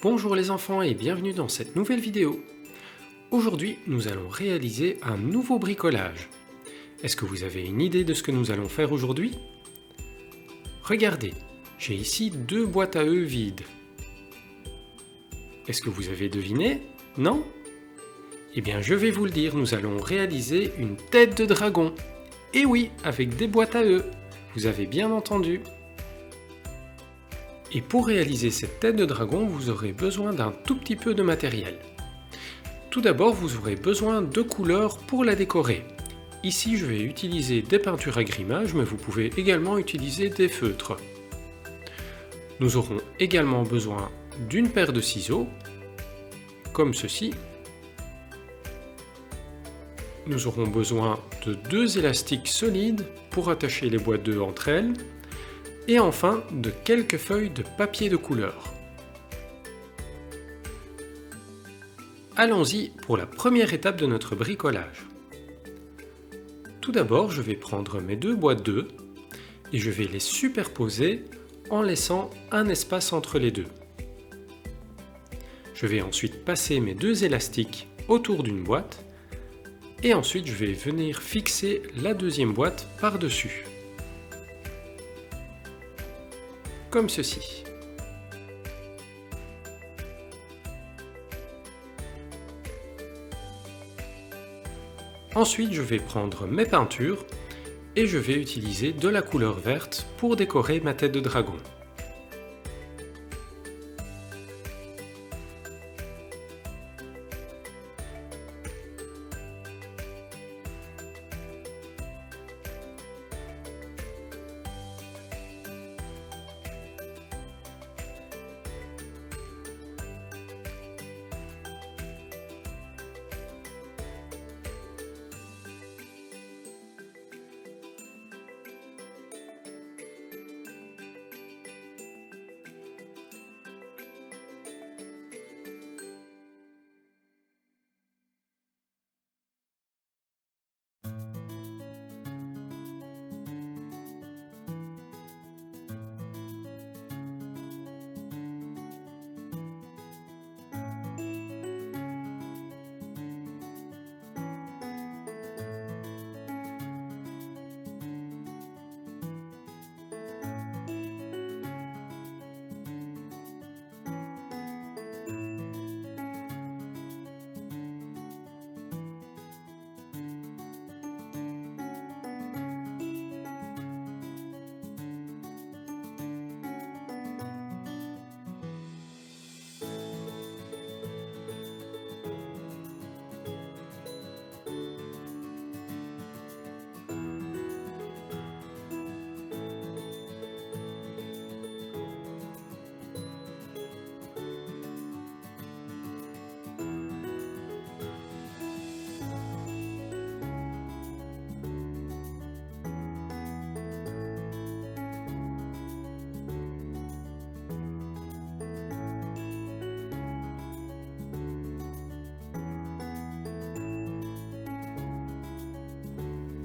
Bonjour les enfants et bienvenue dans cette nouvelle vidéo. Aujourd'hui, nous allons réaliser un nouveau bricolage. Est-ce que vous avez une idée de ce que nous allons faire aujourd'hui? Regardez, j'ai ici deux boîtes à œufs vides. Est-ce que vous avez deviné? Non? Eh bien, je vais vous le dire, nous allons réaliser une tête de dragon. Et oui, avec des boîtes à œufs. Vous avez bien entendu. Et pour réaliser cette tête de dragon, vous aurez besoin d'un tout petit peu de matériel. Tout d'abord, vous aurez besoin de couleurs pour la décorer. Ici, je vais utiliser des peintures à grimage, mais vous pouvez également utiliser des feutres. Nous aurons également besoin d'une paire de ciseaux, comme ceci. Nous aurons besoin de deux élastiques solides pour attacher les boîtes d'œufs entre elles. Et enfin, de quelques feuilles de papier de couleur. Allons-y pour la première étape de notre bricolage. Tout d'abord, je vais prendre mes deux boîtes d'œufs et je vais les superposer en laissant un espace entre les deux. Je vais ensuite passer mes deux élastiques autour d'une boîte et ensuite je vais venir fixer la deuxième boîte par-dessus. Comme ceci. Ensuite, je vais prendre mes peintures et je vais utiliser de la couleur verte pour décorer ma tête de dragon.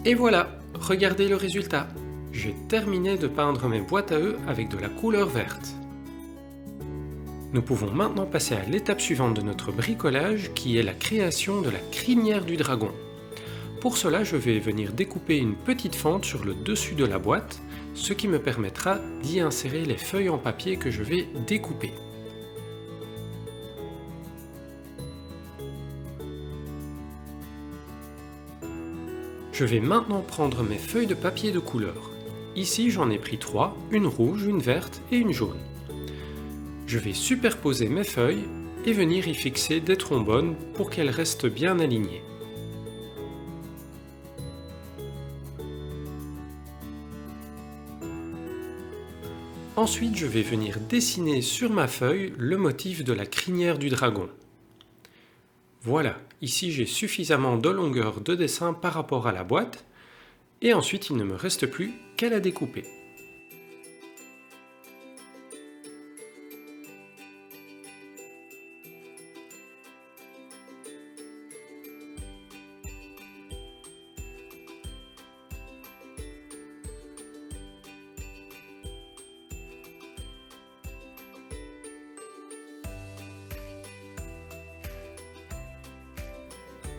Et voilà, regardez le résultat. J'ai terminé de peindre mes boîtes à œufs avec de la couleur verte. Nous pouvons maintenant passer à l'étape suivante de notre bricolage qui est la création de la crinière du dragon. Pour cela, je vais venir découper une petite fente sur le dessus de la boîte, ce qui me permettra d'y insérer les feuilles en papier que je vais découper. Je vais maintenant prendre mes feuilles de papier de couleur. Ici, j'en ai pris 3, une rouge, une verte et une jaune. Je vais superposer mes feuilles et venir y fixer des trombones pour qu'elles restent bien alignées. Ensuite, je vais venir dessiner sur ma feuille le motif de la crinière du dragon. Voilà, ici j'ai suffisamment de longueur de dessin par rapport à la boîte, et ensuite il ne me reste plus qu'à la découper.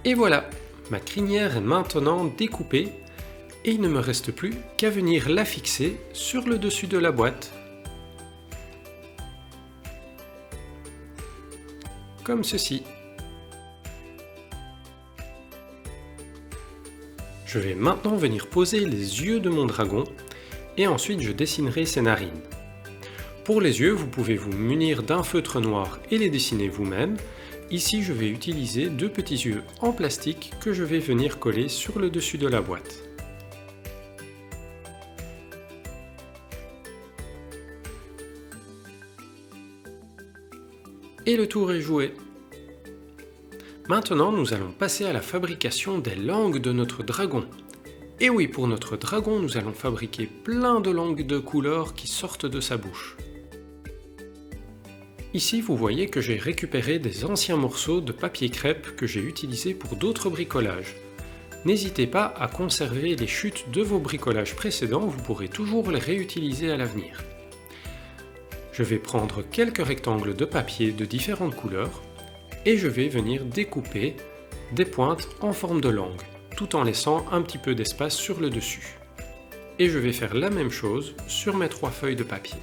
Et voilà, ma crinière est maintenant découpée et il ne me reste plus qu'à venir la fixer sur le dessus de la boîte. Comme ceci. Je vais maintenant venir poser les yeux de mon dragon et ensuite je dessinerai ses narines. Pour les yeux, vous pouvez vous munir d'un feutre noir et les dessiner vous-même. Ici, je vais utiliser deux petits yeux en plastique que je vais venir coller sur le dessus de la boîte. Et le tour est joué. Maintenant, nous allons passer à la fabrication des langues de notre dragon. Et oui, pour notre dragon, nous allons fabriquer plein de langues de couleurs qui sortent de sa bouche. Ici, vous voyez que j'ai récupéré des anciens morceaux de papier crêpe que j'ai utilisés pour d'autres bricolages. N'hésitez pas à conserver les chutes de vos bricolages précédents, vous pourrez toujours les réutiliser à l'avenir. Je vais prendre quelques rectangles de papier de différentes couleurs et je vais venir découper des pointes en forme de langue, tout en laissant un petit peu d'espace sur le dessus. Et je vais faire la même chose sur mes 3 feuilles de papier.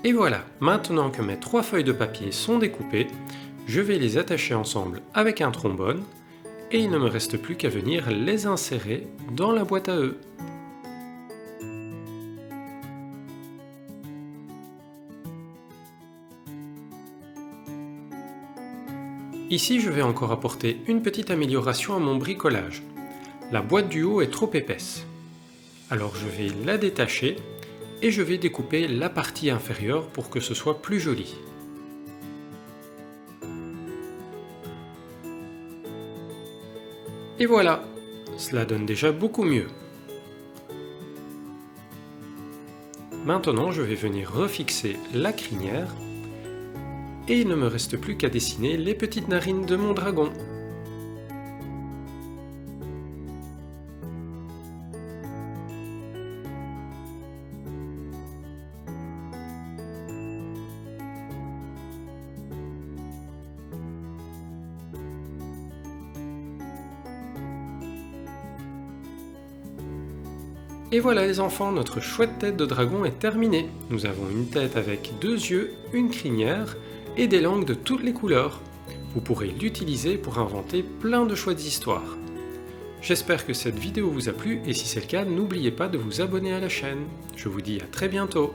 Et voilà, maintenant que mes 3 feuilles de papier sont découpées, je vais les attacher ensemble avec un trombone et il ne me reste plus qu'à venir les insérer dans la boîte à œufs. Ici, je vais encore apporter une petite amélioration à mon bricolage. La boîte du haut est trop épaisse. Alors je vais la détacher et je vais découper la partie inférieure pour que ce soit plus joli. Et voilà, cela donne déjà beaucoup mieux. Maintenant, je vais venir refixer la crinière et il ne me reste plus qu'à dessiner les petites narines de mon dragon. Et voilà les enfants, notre chouette tête de dragon est terminée. Nous avons une tête avec 2 yeux, une crinière et des langues de toutes les couleurs. Vous pourrez l'utiliser pour inventer plein de chouettes histoires. J'espère que cette vidéo vous a plu et si c'est le cas, n'oubliez pas de vous abonner à la chaîne. Je vous dis à très bientôt.